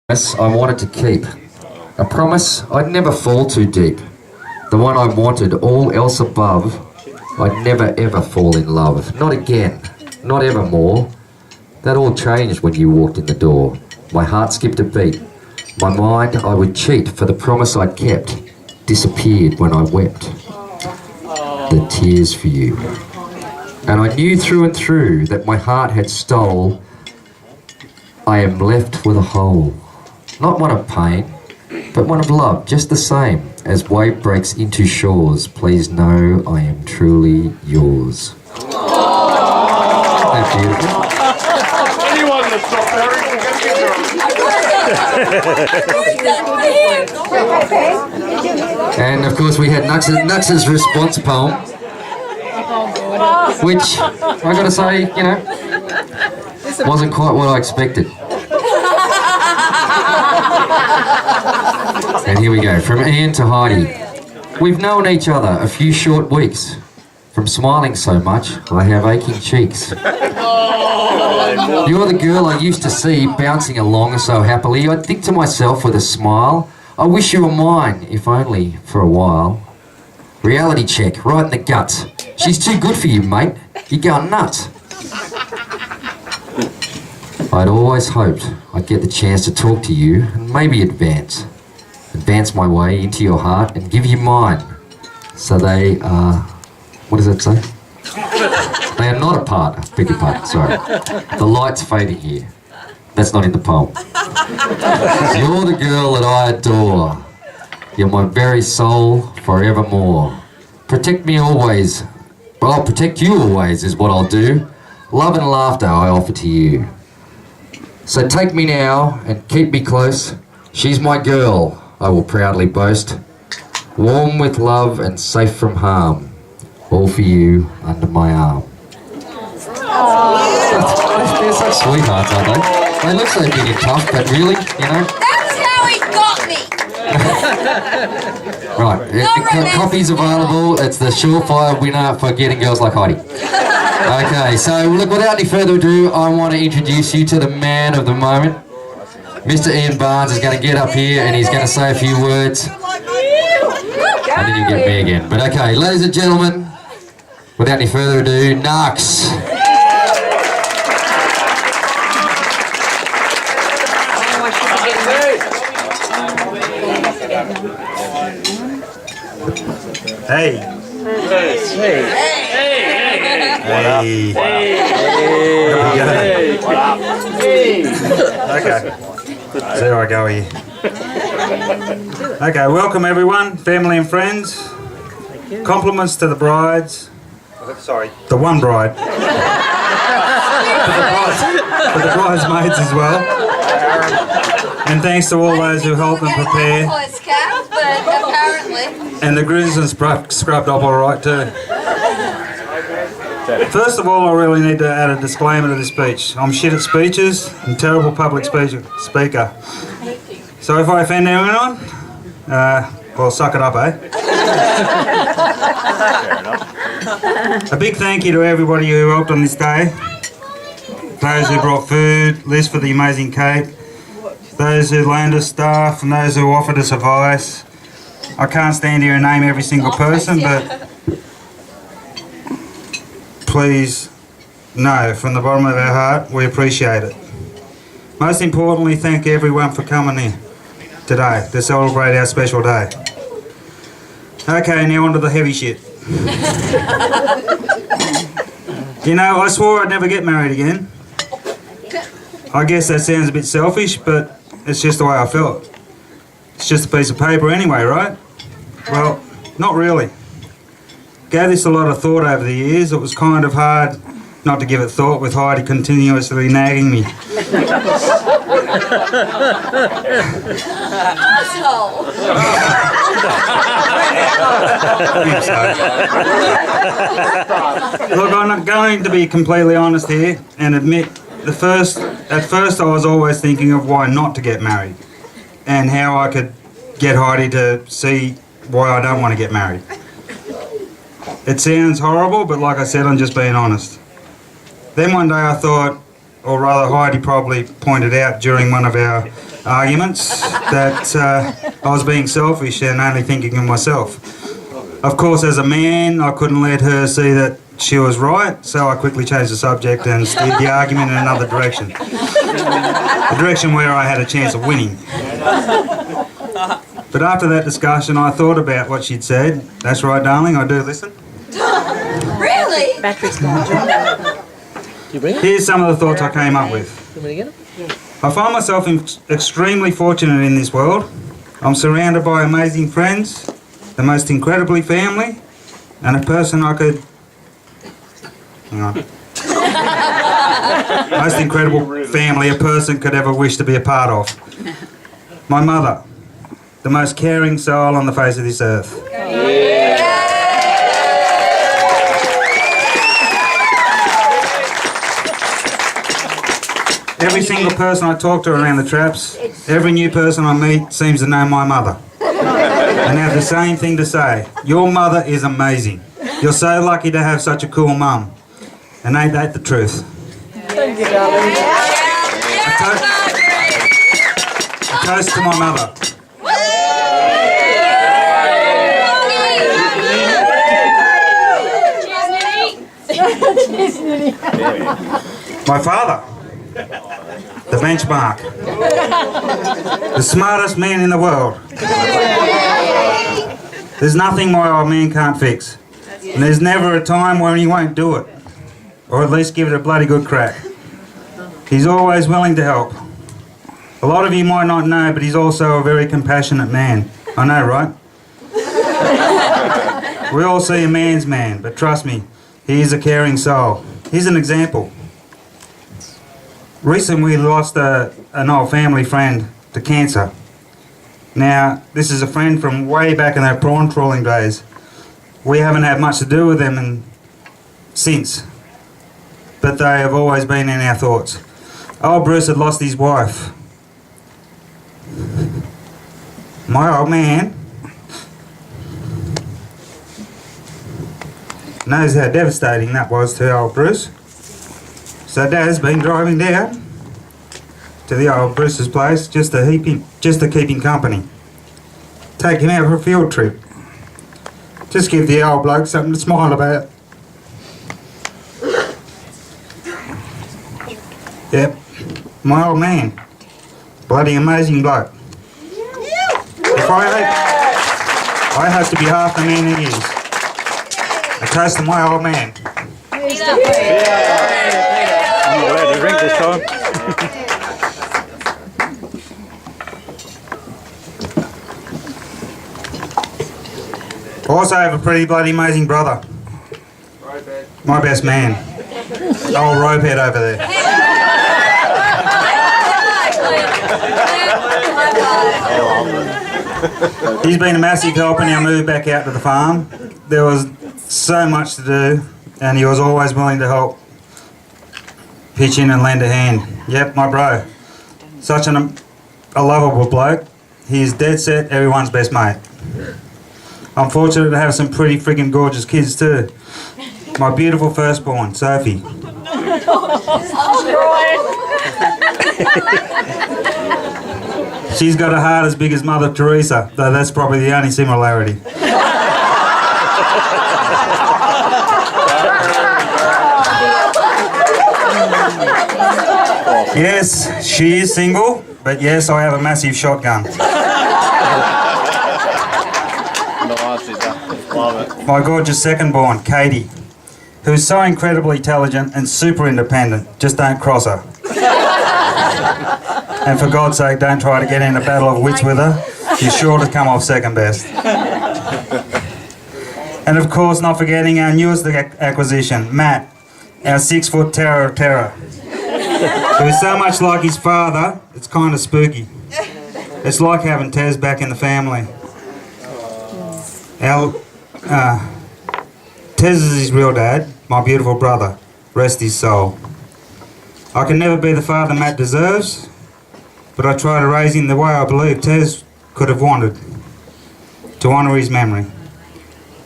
I wanted to keep. A promise I'd never fall too deep. The one I wanted, all else above. I'd never ever fall in love. Not again. Not ever more. That all changed when you walked in the door. My heart skipped a beat. My mind, I would cheat for the promise I'd kept. Disappeared when I wept. The tears for you. And I knew through and through that my heart had stole. I am left with a hole. Not one of pain, but one of love, just the same. As wave breaks into shores, please know I am truly yours. That's beautiful. Anyone in the strawberry can get And of course we had Nux's response poem, which I gotta say, you know, wasn't quite what I expected. And here we go, from Ian to Heidi. We've known each other a few short weeks. From smiling so much, I have aching cheeks. You're the girl I used to see bouncing along so happily. I'd think to myself with a smile, I wish you were mine, if only for a while. Reality check, right in the guts. She's too good for you, mate. You're going nuts. I'd always hoped I'd get the chance to talk to you and maybe advance my way into your heart and give you mine. So they are, what does it say? They are not apart, beg your pardon, sorry. The light's fading here. That's not in the poem. You're the girl that I adore. You're my very soul forevermore. Protect me always, but I'll protect you always is what I'll do. Love and laughter I offer to you. So take me now and keep me close. She's my girl, I will proudly boast. Warm with love and safe from harm. All for you under my arm. They're such sweethearts, aren't they? They look so big and tough, but really, you know. That's how he got me. Right, copy's available. It's the surefire winner for getting girls like Heidi. Okay, so look, without any further ado, I want to introduce you to the man of the moment. Mr. Ian Barnes is going to get up here and he's going to say a few words. And then you get me again. But okay, ladies and gentlemen, without any further ado, Nux. Hey. Okay. So there I go here. Okay, welcome everyone, family and friends. Compliments to the brides. Sorry, the one bride. For the bridesmaids as well. And thanks to all those who helped and prepare. And the grooms and scrubbed up alright too. First of all, I really need to add a disclaimer to this speech. I'm shit at speeches and terrible public speaker. So if I offend anyone, well, suck it up, eh? A big thank you to everybody who helped on this day. Those who brought food, Liz for the amazing cake, those who loaned us staff, and those who offered us advice. I can't stand here and name every single person, but please know from the bottom of our heart we appreciate it. Most importantly, thank everyone for coming here today to celebrate our special day. Okay, now on to the heavy shit. You know, I swore I'd never get married again. I guess that sounds a bit selfish, but it's just the way I felt. It's just a piece of paper anyway, right? Well, not really. Gave this a lot of thought over the years. It was kind of hard not to give it thought with Heidi continuously nagging me. Look, I'm going to be completely honest here and admit at first I was always thinking of why not to get married and how I could get Heidi to see why I don't want to get married. It sounds horrible, but like I said, I'm just being honest. Then one day I thought, or rather Heidi probably pointed out during one of our arguments that I was being selfish and only thinking of myself. Of course, as a man, I couldn't let her see that she was right, so I quickly changed the subject and steered the argument in another direction. The direction where I had a chance of winning. But after that discussion, I thought about what she'd said. That's right, darling, I do listen. Really? Battery's gone, John. You bring it? Here's some of the thoughts I came up with. You want me to get it? I find myself extremely fortunate in this world. I'm surrounded by amazing friends, the most incredibly family, and a person I could... Hang on. Most incredible family a person could ever wish to be a part of. My mother, the most caring soul on the face of this earth. Every single person I talk to around the traps, every new person I meet seems to know my mother. And have the same thing to say. Your mother is amazing. You're so lucky to have such a cool mum. And ain't that the truth? Thank you, darling. A toast to my mother. My father. The benchmark. The smartest man in the world. There's nothing my old man can't fix. And there's never a time when he won't do it. Or at least give it a bloody good crack. He's always willing to help. A lot of you might not know, but he's also a very compassionate man. I know, right? We all see a man's man, but trust me, he is a caring soul. Here's an example. Recently we lost an old family friend to cancer. Now, this is a friend from way back in our prawn trawling days. We haven't had much to do with them since, but they have always been in our thoughts. Old Bruce had lost his wife. My old man knows how devastating that was to old Bruce. So Dad's been driving down to the old Bruce's place just to keep him company. Take him out for a field trip. Just give the old bloke something to smile about. Yep, my old man. Bloody amazing bloke. If I hope to be half the man he is. A toast to my old man. I'm not allowed to drink this time. I also have a pretty bloody amazing brother. My best man. Old ropehead over there. He's been a massive help in our move back out to the farm. There was so much to do, and he was always willing to help, pitch in and lend a hand. Yep, my bro. Such a lovable bloke. He is dead set everyone's best mate. I'm fortunate to have some pretty freaking gorgeous kids too. My beautiful firstborn, Sophie. She's got a heart as big as Mother Teresa, though that's probably the only similarity. Yes, she is single, but yes, I have a massive shotgun. My gorgeous second-born, Katie, who's so incredibly intelligent and super independent. Just don't cross her. And for God's sake, don't try to get in a battle of wits with her. You're sure to come off second best. And of course, not forgetting our newest acquisition, Matt, our 6-foot terror of terror. Who's so much like his father, it's kind of spooky. It's like having Tez back in the family. Tez is his real dad, my beautiful brother. Rest his soul. I can never be the father Matt deserves, but I try to raise him the way I believe Tez could have wanted, to honour his memory.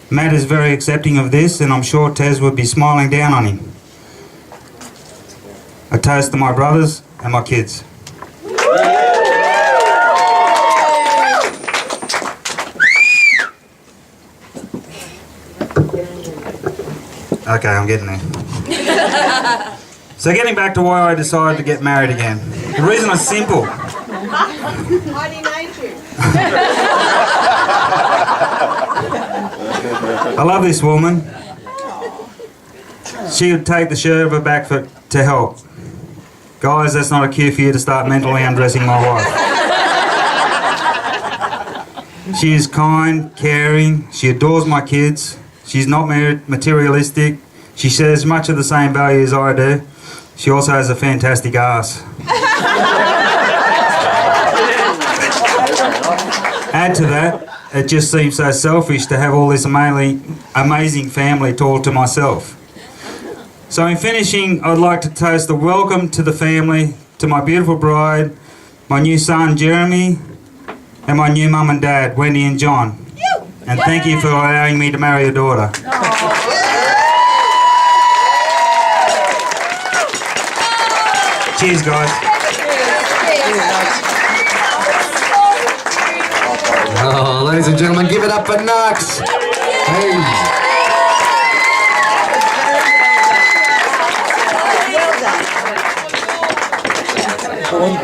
Matt is very accepting of this, and I'm sure Tez would be smiling down on him. A toast to my brothers and my kids. Okay, I'm getting there. So getting back to why I decided to get married again. The reason was simple. Heidi made you. I love this woman. She would take the shirt of her back to help. Guys, that's not a cue for you to start mentally undressing my wife. She is kind, caring, she adores my kids, she's not materialistic, she shares much of the same values I do. She also has a fantastic ass. Add to that, it just seems so selfish to have all this amazing family to all to myself. So in finishing, I'd like to toast a welcome to the family, to my beautiful bride, my new son Jeremy, and my new mum and dad, Wendy and John. And thank you for allowing me to marry your daughter. Cheers, guys. Oh, ladies and gentlemen, give it up for Nux. Hey.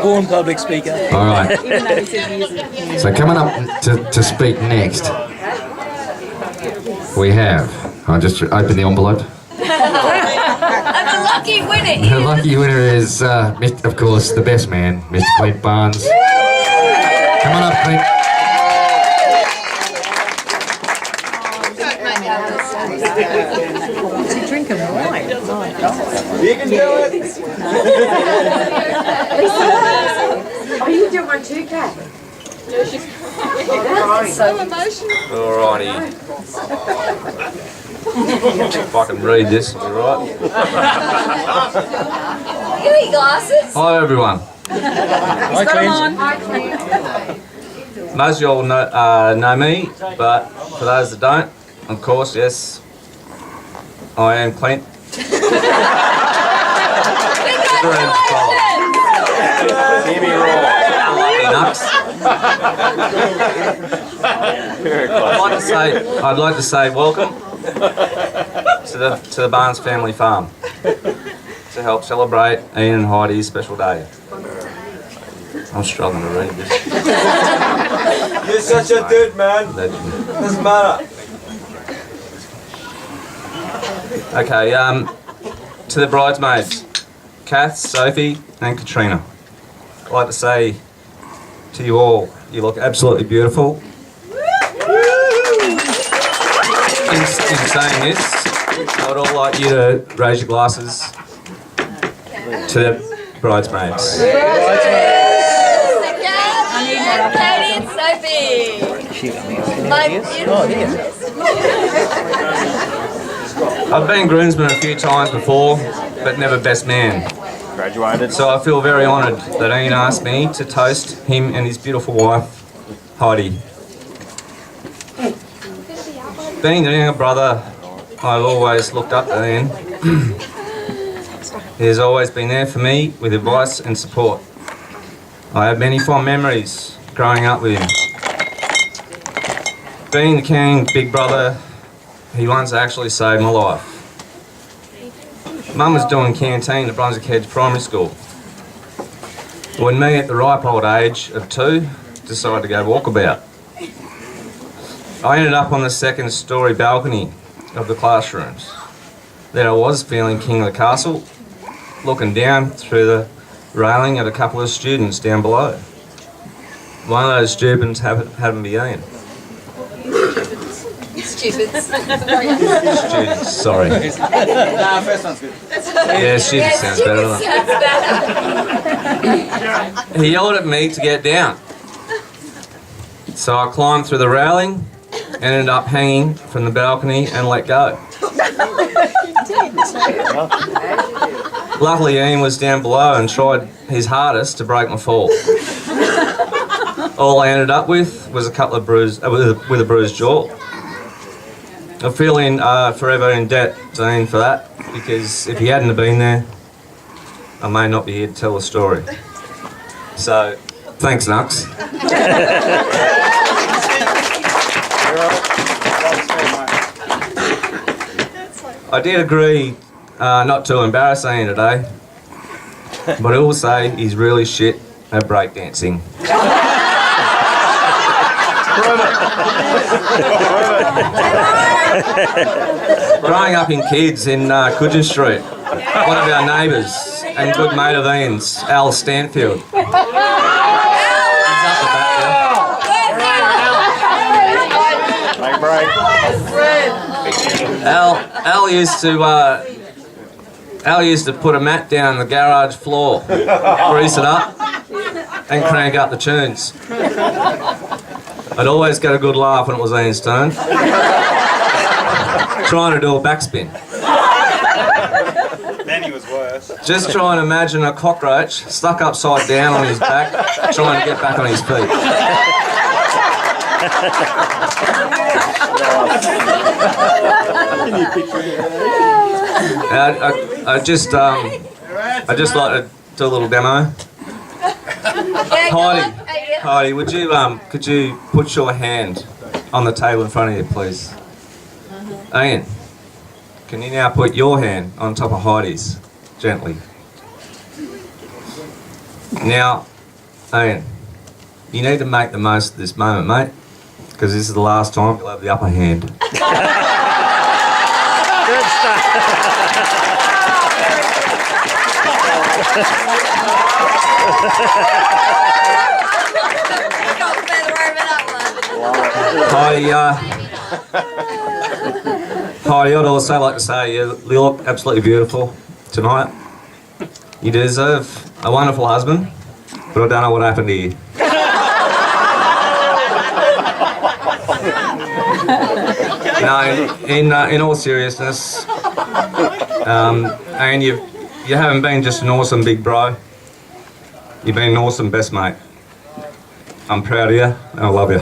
Born public speaker. All right. So coming up to speak next, we have. I'll just open the envelope. And the lucky winner The lucky winner is, of course, the best man, Mr. Clint Barnes. Come on up, Clint. Is he drinking wine? You can do it. Oh, you do one too, Kat? so emotional. Alrighty. If I can read this, it'll be right. You need glasses? Hi everyone. Hi, Clint. Most of you all know me, but for those that don't, of course, yes, I am Clint. See me roll. Nux. I'd like to say welcome to the Barnes family farm to help celebrate Ian and Heidi's special day. I'm struggling to read this. You're such a dude, man. Doesn't matter. Okay, to the bridesmaids, Kath, Sophie and Katrina. I'd like to say to you all, you look absolutely beautiful. In saying this, I would all like you to raise your glasses to the bridesmaids. Katie and Sophie. My beautiful. I've been groomsman a few times before, but never best man. Graduated. So I feel very honoured that Ian asked me to toast him and his beautiful wife, Heidi. Being the younger brother, I've always looked up to Ian. He has always been there for me with advice and support. I have many fond memories growing up with him. Being the king, big brother, he once actually saved my life. Mum was doing canteen at Brunswick Heads Primary School when me at the ripe old age of 2 decided to go walkabout. I ended up on the second story balcony of the classrooms. There I was feeling king of the castle, looking down through the railing at a couple of students down below. One of those students happened to be Ian. Stupids. Students, sorry. Nah, first one's good. Yeah, students sounds better, doesn't it? He yelled at me to get down. So I climbed through the railing, ended up hanging from the balcony and let go. Luckily Ian was down below and tried his hardest to break my fall. All I ended up with was a couple of with a bruised jaw. I'm feeling forever in debt to Ian for that, because if he hadn't have been there, I may not be here to tell the story. So, thanks Nux. I did agree not to embarrass Ian today, but I will say he's really shit at breakdancing. Growing up in Kids in Coogin Street, one of our neighbours and good mate of Ian's, Al Stanfield. He's up the back there. Al used to put a mat down on the garage floor, grease it up, and crank up the tunes. I'd always get a good laugh when it was Ian's turn. Trying to do a backspin. Then he was worse. Just try and imagine a cockroach stuck upside down on his back, trying to get back on his feet. I just like to do a little demo. Heidi, could you put your hand on the table in front of you, please? Ian, can you now put your hand on top of Heidi's, gently? Now, Ian, you need to make the most of this moment, mate, because this is the last time you'll have the upper hand. Good stuff. Heidi, I'd also like to say you look absolutely beautiful tonight. You deserve a wonderful husband, but I don't know what happened to you. No, in all seriousness, and you haven't been just an awesome big bro. You've been an awesome best mate. I'm proud of you, and I love you.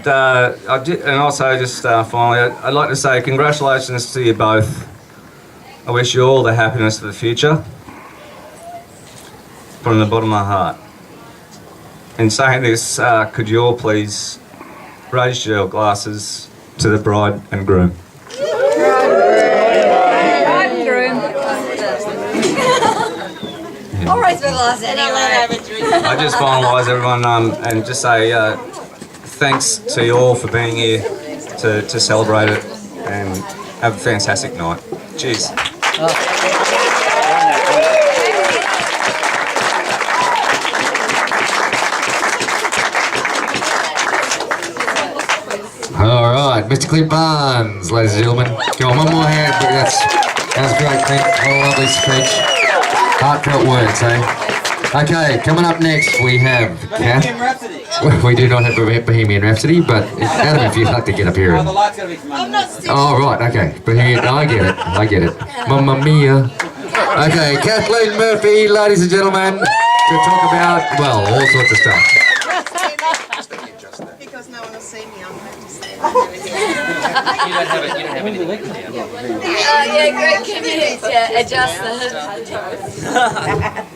And also just finally, I'd like to say congratulations to you both. I wish you all the happiness for the future, from the bottom of my heart. In saying this, could you all please raise your glasses to the bride and groom? I'll raise my glass anyway. I just finalise everyone and just say thanks to you all for being here to celebrate it and have a fantastic night. Cheers. All right, Mr. Clint Barnes, ladies and gentlemen. Go on, one more hand. That's great, Clint. What a lovely speech. Heartfelt words, eh? Okay, coming up next we have Bohemian Rhapsody. We do not have Bohemian Rhapsody, but Adam, if you'd like to get up here. Oh, the light's got to be from I'm not stupid. Oh, right, okay. Bohemian, I get it. Mamma mia. Okay, Kathleen Murphy, ladies and gentlemen, to talk about, well, all sorts of stuff. Because no one will see me, I'm going to stand You don't have any legs now. Yeah, Greg, can you adjust that?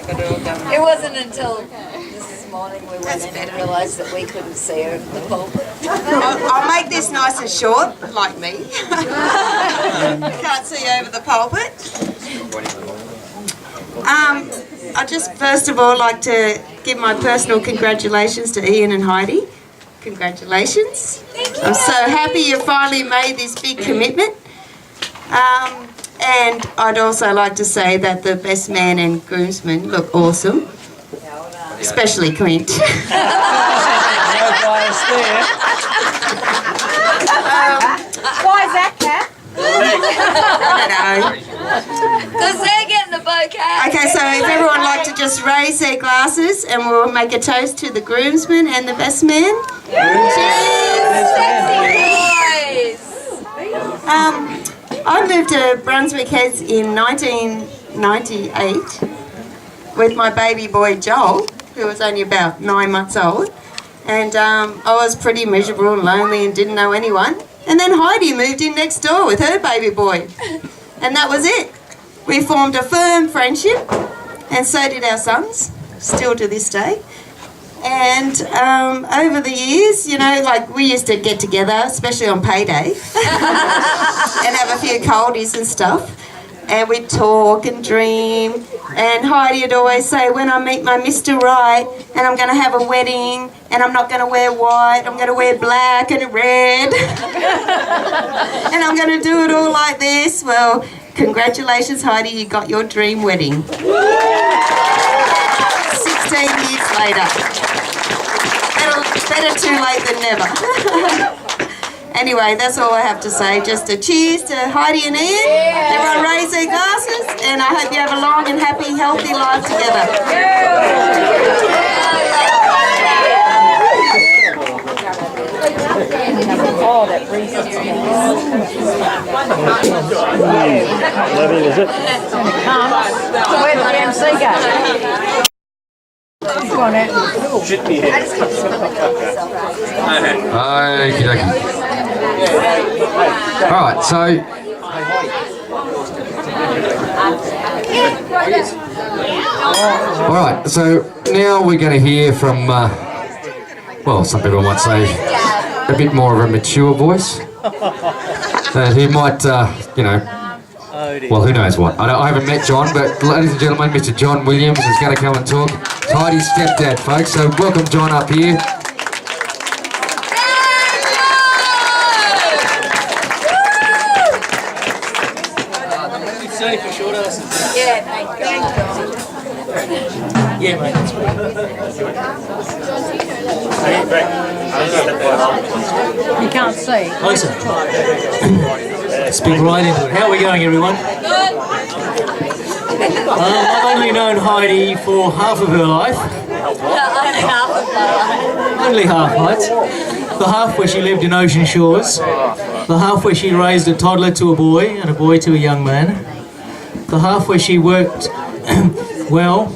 It wasn't until this morning we went in and realised that we couldn't see her in the pulpit. I'll make this nice and short, like me. Can't see over the pulpit. I'd just first of all like to give my personal congratulations to Ian and Heidi. Congratulations. I'm so happy you finally made this big commitment. And I'd also like to say that the best man and groomsmen look awesome, especially Clint. No bias there. Why is that, Kat? I don't know. Because they're getting the bouquet. Okay, so if everyone would like to just raise their glasses and we'll make a toast to the groomsmen and the best man. Sexy boys. I moved to Brunswick Heads in 1998 with my baby boy Joel, who was only about 9 months old. And I was pretty miserable and lonely and didn't know anyone. And then Heidi moved in next door with her baby boy. And that was it. We formed a firm friendship and so did our sons, still to this day. And over the years, you know, like we used to get together, especially on payday, and have a few coldies and stuff. And we'd talk and dream. And Heidi would always say, when I meet my Mr. Right, and I'm going to have a wedding, and I'm not going to wear white, I'm going to wear black and red. And I'm going to do it all like this. Well, congratulations, Heidi, you got your dream wedding. 16 years later. Better too late than never. Anyway, that's all I have to say. Just a cheers to Heidi and Ian. Everyone raise their glasses, and I hope you have a long and happy, healthy life together. Oh, that breeze is Lovely, is it? where did the MC go? Go on out. Should be here. Okie dokie. Alright, so alright, so now we're going to hear from, well, some people might say a bit more of a mature voice. He might, you know, well, who knows what. I haven't met John, but ladies and gentlemen, Mr. John Williams is going to come and talk. It's Heidi's stepdad, folks, so welcome John up here. Safe for short asses. Yeah, thank you. Yeah, mate, that's right. You can't see. Closer. Speak right into it. How are we going, everyone? I've only known Heidi for half of her life. Only half, mates. The half where she lived in Ocean Shores. The half where she raised a toddler to a boy and a boy to a young man. The half where she worked well.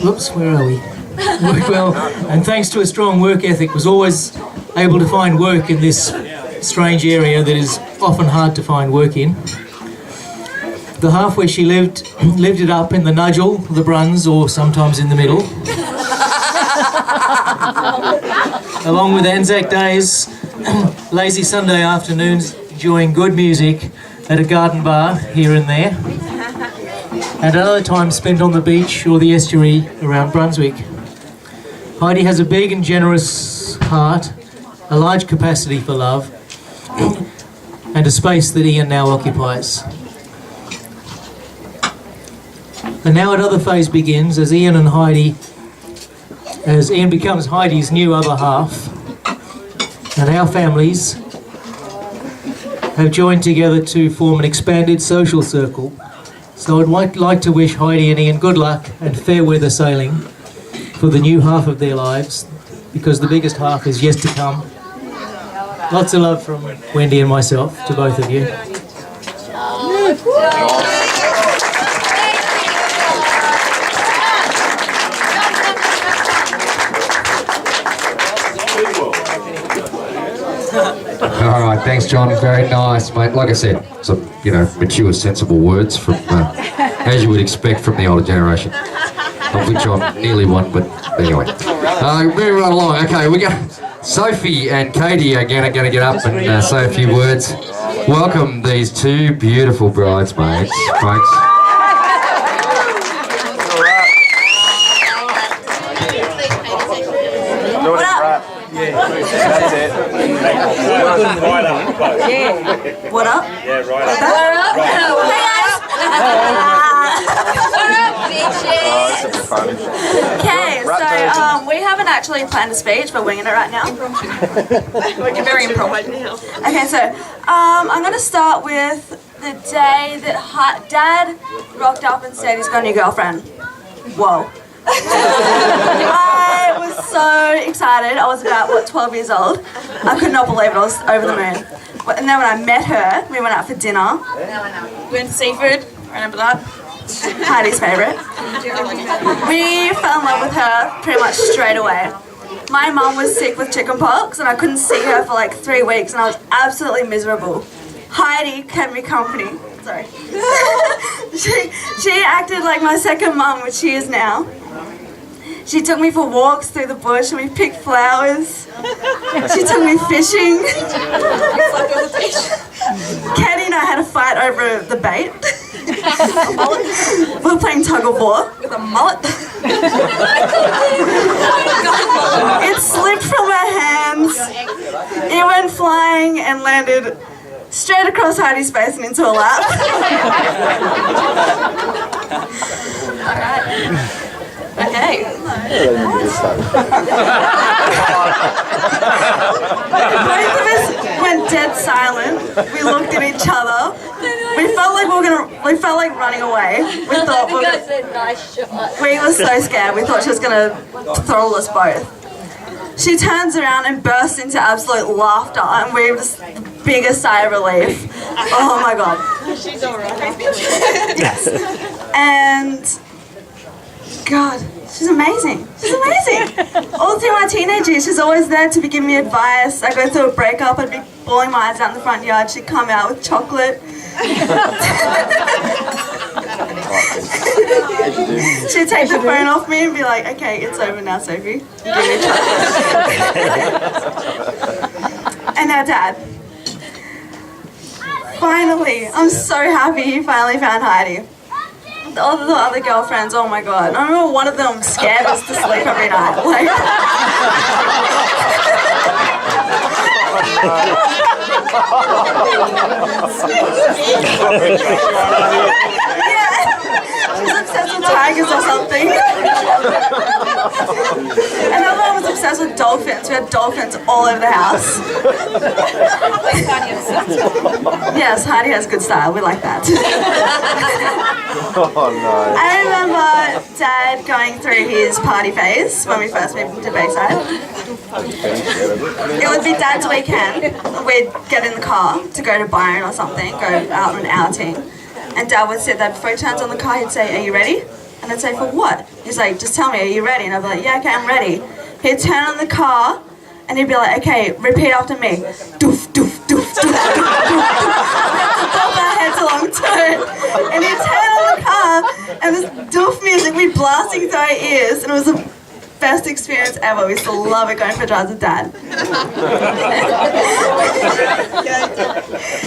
Whoops, where are we? Worked well, and thanks to a strong work ethic, was always able to find work in this strange area that is often hard to find work in. The half where she lived it up in the Nudgel, the Bruns, or sometimes in the middle. Along with Anzac days, lazy Sunday afternoons, enjoying good music at a garden bar here and there, and other times spent on the beach or the estuary around Brunswick. Heidi has a big and generous heart, a large capacity for love, and a space that Ian now occupies. And now another phase begins as Ian becomes Heidi's new other half, and our families have joined together to form an expanded social circle. So I'd like to wish Heidi and Ian good luck and fair weather sailing for the new half of their lives, because the biggest half is yet to come. Lots of love from Wendy and myself to both of you. All right, thanks, John. Very nice, mate. Like I said, some, you know, mature, sensible words from, as you would expect from the older generation, of which I'm nearly one, but anyway. Moving right along. Okay, we got Sophie and Katie are going to get up and say a few words. Welcome these two beautiful bridesmaids, folks. What up? That's it. Right up. Yeah. What up? Yeah, right up. What up, bitches? Okay, so we haven't actually planned a speech, but we're winging it right now. We're very impromptu. Okay, so I'm going to start with the day that Dad rocked up and said he's got a new girlfriend. Whoa. I was so excited. I was about, 12 years old. I could not believe it. I was over the moon. And then when I met her, we went out for dinner. We went to seafood. Remember that? Heidi's favourite. We fell in love with her pretty much straight away. My mum was sick with chickenpox and I couldn't see her for like 3 weeks and I was absolutely miserable. Heidi kept me company. Sorry. She acted like my second mum, which she is now. She took me for walks through the bush and we picked flowers. She took me fishing. Katie and I had a fight over the bait. We were playing tug of war with a mullet. It slipped from her hands. It went flying and landed straight across Heidi's face and into her lap. Alright. Okay. Both of us went dead silent. We looked at each other. We felt like running away. We thought we were so scared. We thought she was gonna throttle us both. She turns around and bursts into absolute laughter, and we were just the biggest sigh of relief. Oh my god. She's alright. Yes. And God, she's amazing. She's amazing. All through my teenage years, she's always there to be giving me advice. I go through a breakup, I'd be bawling my eyes out in the front yard. She'd come out with chocolate. She'd take the phone off me and be like, okay, it's over now, Sophie. Give me a chocolate. And our dad. Finally, I'm so happy he finally found Heidi. All the other girlfriends, oh my god. I remember one of them scared us to sleep every night. Like, yeah, she's obsessed with tigers or something. Another one was obsessed with dolphins. We had dolphins all over the house. Yes, Heidi has good style. We like that. Oh no. I remember Dad going through his party phase when we first moved to Bayside. It would be Dad's weekend. We'd get in the car to go to Byron or something, go out on an outing. And Dad would sit there before he turns on the car, he'd say, "Are you ready?" And I'd say, "For what?" He's like, "Just tell me, are you ready?" And I'd be like, "Yeah, okay, I'm ready." He'd turn on the car and he'd be like, "Okay, repeat after me. Doof, doof, doof, doof, doof, doof, doof." Both our heads along to it. And he'd turn on the car and this doof music would be blasting through our ears, and it was the best experience ever. We used to love it going for drives with Dad.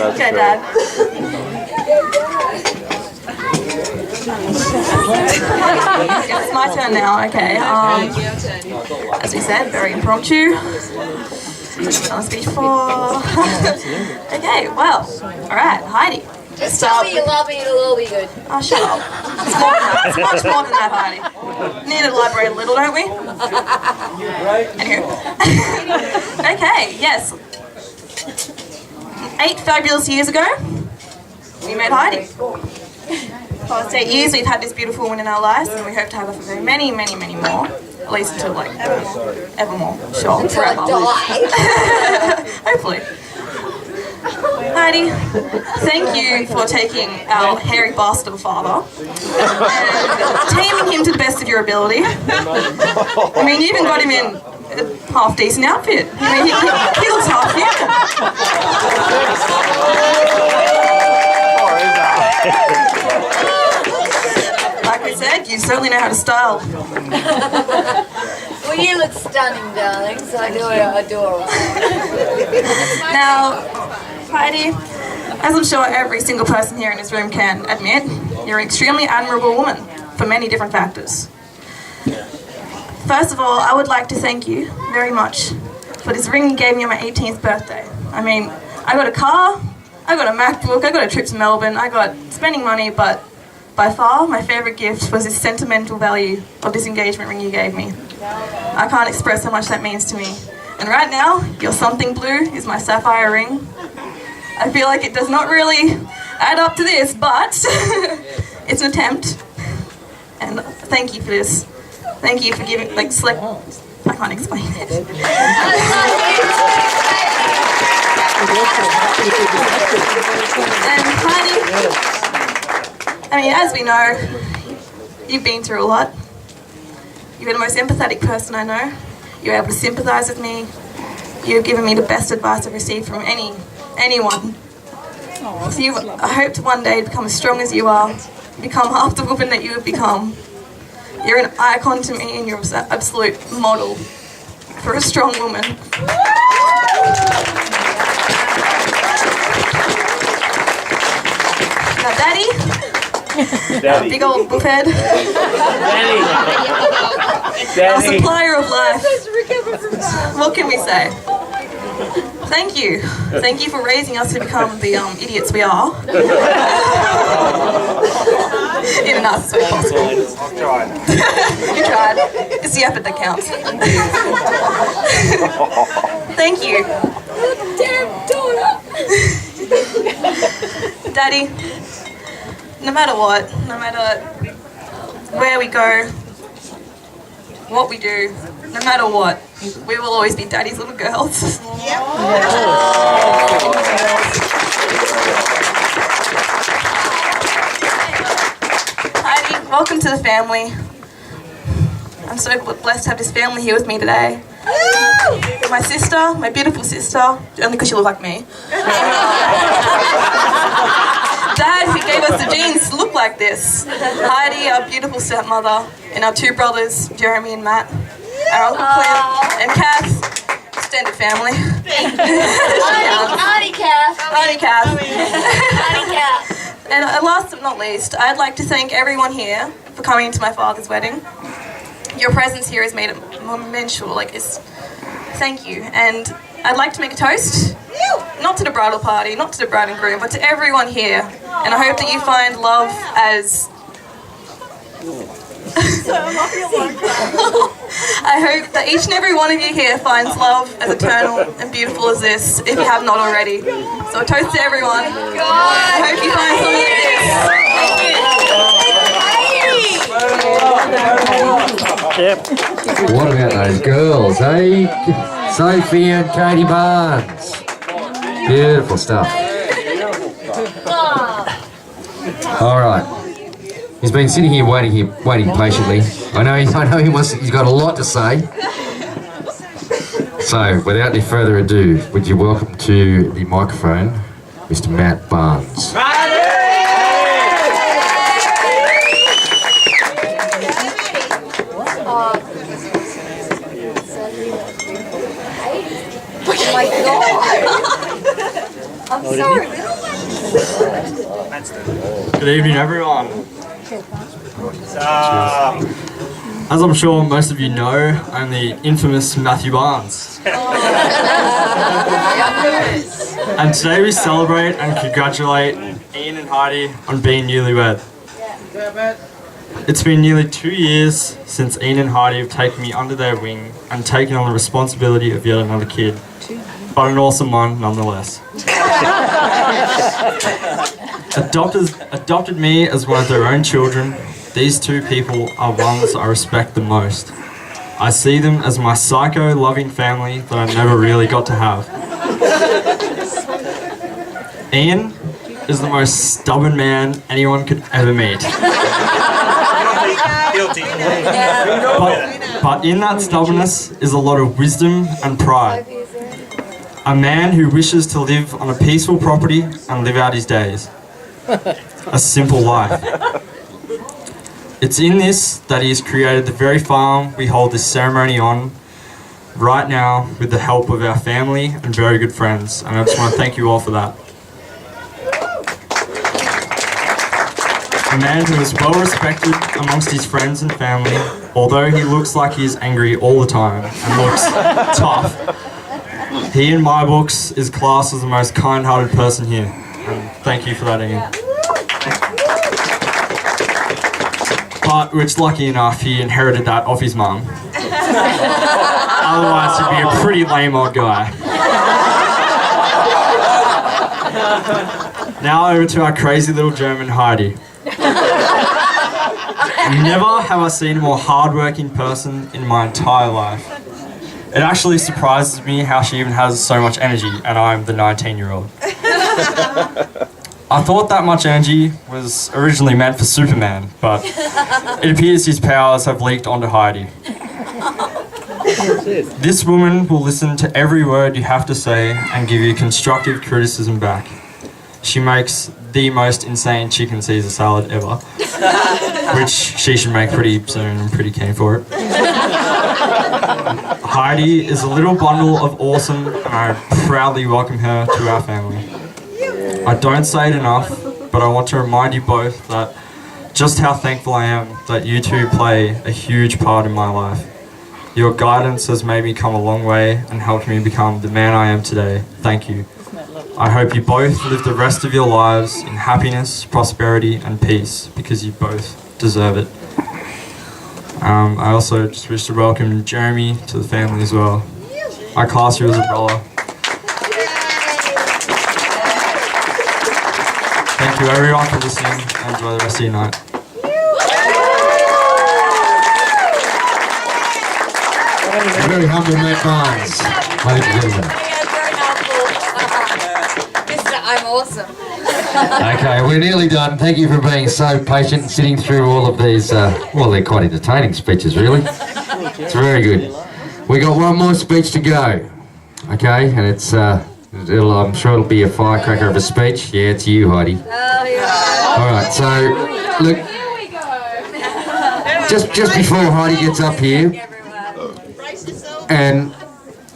Okay, Dad. It's my turn now, okay. As we said, very impromptu. On speech 4. Okay, well, alright, Heidi. Just tell me you love me, it'll all be good. Oh, shut up. It's more than that. It's much more than that, Heidi. Need to elaborate a little, don't we? Anywho. Okay, yes. 8 fabulous years ago, we met Heidi. Past 8 years, we've had this beautiful woman in our lives, and we hope to have her for very many, many, many more. At least until, like, evermore. Sure, forever. Hopefully. Heidi, thank you for taking our hairy bastard father and taming him to the best of your ability. I mean, you even got him in a half-decent outfit. I mean, he looks half human. Like we said, you certainly know how to style. Well, you look stunning, darling, so I do adore it. Now, Heidi, as I'm sure every single person here in this room can admit, you're an extremely admirable woman for many different factors. First of all, I would like to thank you very much for this ring you gave me on my 18th birthday. I mean, I got a car, I got a MacBook, I got a trip to Melbourne, I got spending money, but by far my favourite gift was this sentimental value of this engagement ring you gave me. I can't express how much that means to me. And right now, your something blue is my sapphire ring. I feel like it does not really add up to this, but it's an attempt. And thank you for this. Thank you for giving, like, select. I can't explain it. And Heidi, I mean, as we know, you've been through a lot. You're the most empathetic person I know. You're able to sympathise with me. You've given me the best advice I've received from anyone. So I hope to one day become as strong as you are, become half the woman that you have become. You're an icon to me and you're an absolute model for a strong woman. Now, Daddy. Big old buffhead. Our supplier of life. What can we say? Thank you. Thank you for raising us to become the idiots we are. In a nicest way possible. I've tried. You tried. It's the effort that counts. Thank you. Damn daughter. Daddy, no matter what, no matter where we go, what we do, no matter what, we will always be Daddy's little girls. Heidi, welcome to the family. I'm so blessed to have this family here with me today. My sister, my beautiful sister, only because she looks like me. Dad, who gave us the genes to look like this. Heidi, our beautiful stepmother, and our two brothers, Jeremy and Matt. Our Uncle Clint and Kath, extended family. Auntie Kath. Auntie Kath. Auntie Kath. And last but not least, I'd like to thank everyone here for coming to my father's wedding. Your presence here has made it monumental, thank you. And I'd like to make a toast, not to the bridal party, not to the bride and groom, but to everyone here. And I hope that you find love as... I hope that each and every one of you here finds love as eternal and beautiful as this, if you have not already. So a toast to everyone. I hope you find something. What about those girls, eh? Sophie and Katie Barnes. Beautiful stuff. All right. He's been sitting here waiting patiently. I know he's got a lot to say. So, without any further ado, would you welcome to the microphone, Mr. Matt Barnes. Oh my God. I'm sorry. Good evening, everyone. As I'm sure most of you know, I'm the infamous Matthew Barnes. And today we celebrate and congratulate Ian and Heidi on being newlywed. It's been nearly 2 years since Ian and Heidi have taken me under their wing and taken on the responsibility of yet another kid. But an awesome one nonetheless. Adopted me as one of their own children. These two people are ones I respect the most. I see them as my psycho-loving family that I never really got to have. Ian is the most stubborn man anyone could ever meet. But in that stubbornness is a lot of wisdom and pride. A man who wishes to live on a peaceful property and live out his days. A simple life. It's in this that he has created the very farm we hold this ceremony on right now with the help of our family and very good friends, and I just want to thank you all for that. A man who is well respected amongst his friends and family, although he looks like he is angry all the time and looks tough. He, in my books, is classed as the most kind-hearted person here, and thank you for that, Ian. But which, lucky enough, he inherited that off his mum. Otherwise, he'd be a pretty lame old guy. Now over to our crazy little German Heidi. Never have I seen a more hard-working person in my entire life. It actually surprises me how she even has so much energy, and I'm the 19-year-old. I thought that much energy was originally meant for Superman, but it appears his powers have leaked onto Heidi. This woman will listen to every word you have to say and give you constructive criticism back. She makes the most insane chicken Caesar salad ever, which she should make pretty soon. I'm pretty keen for it. Heidi is a little bundle of awesome, and I proudly welcome her to our family. I don't say it enough, but I want to remind you both that just how thankful I am that you two play a huge part in my life. Your guidance has made me come a long way and helped me become the man I am today. Thank you. I hope you both live the rest of your lives in happiness, prosperity and peace, because you both deserve it. I also just wish to welcome Jeremy to the family as well. I class you as a brother. Thank you everyone for listening, and enjoy the rest of your night. A very humble Matt Barnes. Ladies and gentlemen. I'm awesome. Okay, we're nearly done. Thank you for being so patient and sitting through all of these, well, they're quite entertaining speeches, really. It's very good. We got one more speech to go, okay, and it's, I'm sure it'll be a firecracker of a speech. Yeah, it's you, Heidi. Oh, yeah. All right, so, look, just before Heidi gets up here, and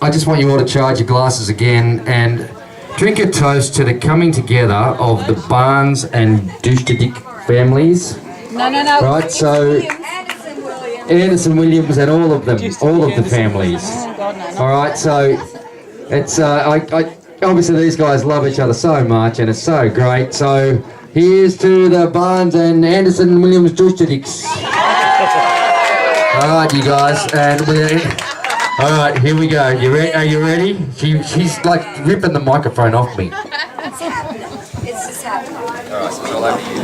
I just want you all to charge your glasses again and drink a toast to the coming together of the Barnes and Dushtadik families. No. Right, so Anderson Williams and all of them, all of the families. All right, so it's obviously these guys love each other so much and it's so great. So here's to the Barnes and Anderson Williams Dushtadiks. All right, you guys, and we're. All right, here we go. Are you ready? She's like ripping the microphone off me. It's just happening.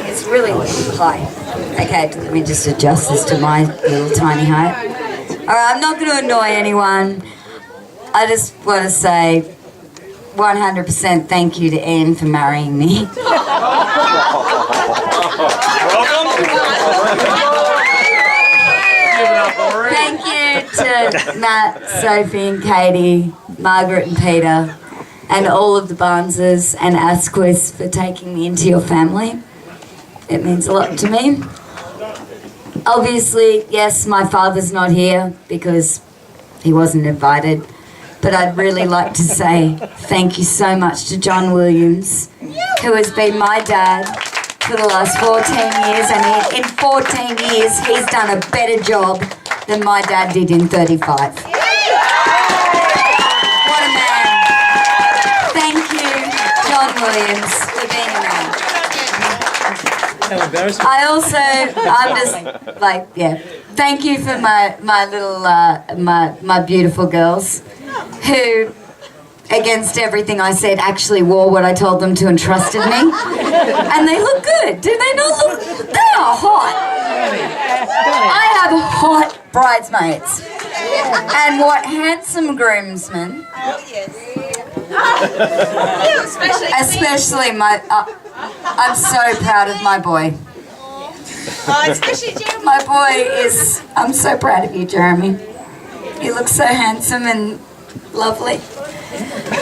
It's really high. Okay, let me just adjust this to my little tiny height. All right, I'm not going to annoy anyone. I just want to say 100% thank you to Anne for marrying me. Thank you to Matt, Sophie and Katie, Margaret and Peter, and all of the Barneses and Asquith for taking me into your family. It means a lot to me. Obviously, yes, my father's not here because he wasn't invited, but I'd really like to say thank you so much to John Williams, who has been my dad for the last 14 years, and in 14 years he's done a better job than my dad did in 35. What a man. Thank you, John Williams, for being a man. I'm just like, yeah. Thank you for my little, my beautiful girls who, against everything I said, actually wore what I told them to and trusted me. And they look good. Do they not look? They are hot. I have hot bridesmaids. And what handsome groomsmen. Especially my... I'm so proud of my boy. My boy is... I'm so proud of you, Jeremy. You look so handsome and lovely.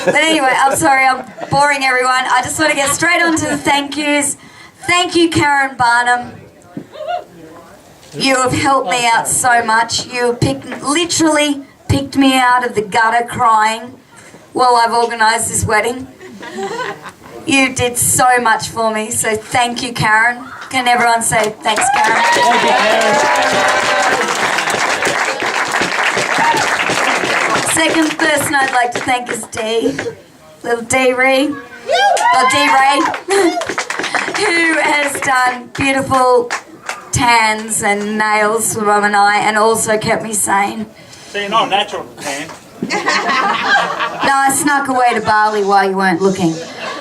But anyway, I'm sorry, I'm boring everyone. I just want to get straight on to the thank yous. Thank you, Karen Barnum. You have helped me out so much. You have literally picked me out of the gutter crying while I've organised this wedding. You did so much for me, so thank you, Karen. Can everyone say thanks, Karen? Thank you, Karen. Second person I'd like to thank is Dee, little Dee Ray, who has done beautiful tans and nails for Mum and I, and also kept me sane. So you're not a natural tan. No, I snuck away to Bali while you weren't looking.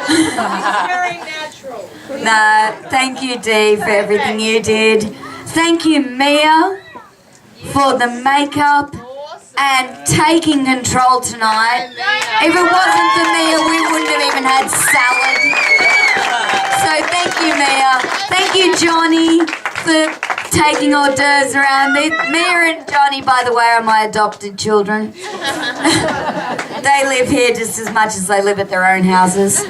Very natural. No, thank you, Dee, for everything you did. Thank you, Mia, for the makeup and taking control tonight. If it wasn't for Mia, we wouldn't have even had salad. So thank you, Mia. Thank you, Johnny, for taking hors d'oeuvres around. Mia and Johnny, by the way, are my adopted children. They live here just as much as they live at their own houses.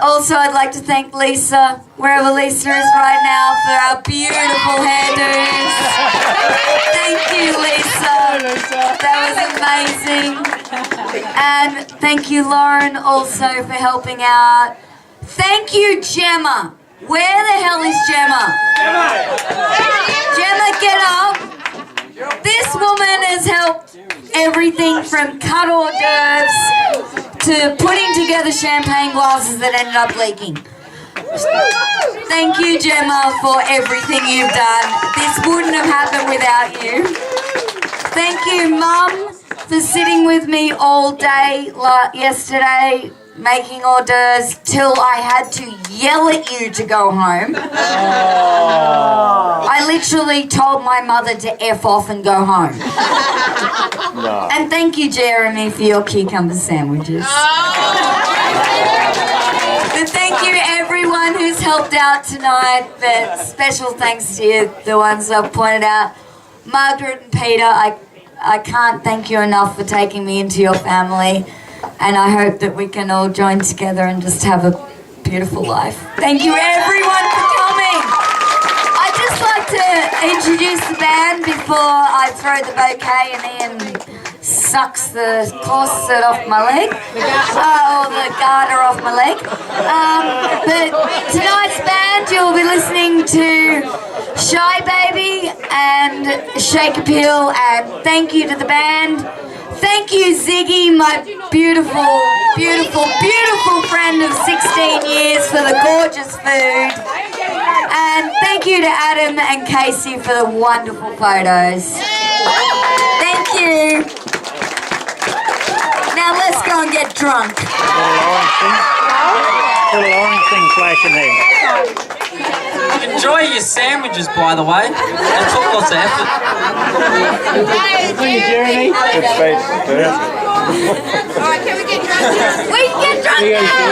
Also, I'd like to thank Lisa, wherever Lisa is right now, for our beautiful hairdos. Thank you, Lisa. That was amazing. And thank you, Lauren, also for helping out. Thank you, Gemma. Where the hell is Gemma? Gemma, get up. This woman has helped everything from cut hors d'oeuvres to putting together champagne glasses that ended up leaking. Thank you, Gemma, for everything you've done. This wouldn't have happened without you. Thank you, Mum, for sitting with me all day yesterday, making hors d'oeuvres till I had to yell at you to go home. I literally told my mother to F off and go home. And thank you, Jeremy, for your cucumber sandwiches. But thank you, everyone who's helped out tonight. But special thanks to you, the ones I've pointed out. Margaret and Peter, I can't thank you enough for taking me into your family. And I hope that we can all join together and just have a beautiful life. Thank you, everyone, for coming. I'd just like to introduce the band before I throw the bouquet and Ian sucks the corset off my leg, or the garter off my leg. But tonight's band, you'll be listening to Shy Baby and Shake Appeal, and thank you to the band. Thank you, Ziggy, my beautiful, beautiful, beautiful friend of 16 years, for the gorgeous food. And thank you to Adam and Casey for the wonderful photos. Thank you. Now let's go and get drunk. Little orange thing flashing there. Enjoy your sandwiches, by the way. It took lots of effort. Good face. Alright, can we get drunk? We can get drunk now.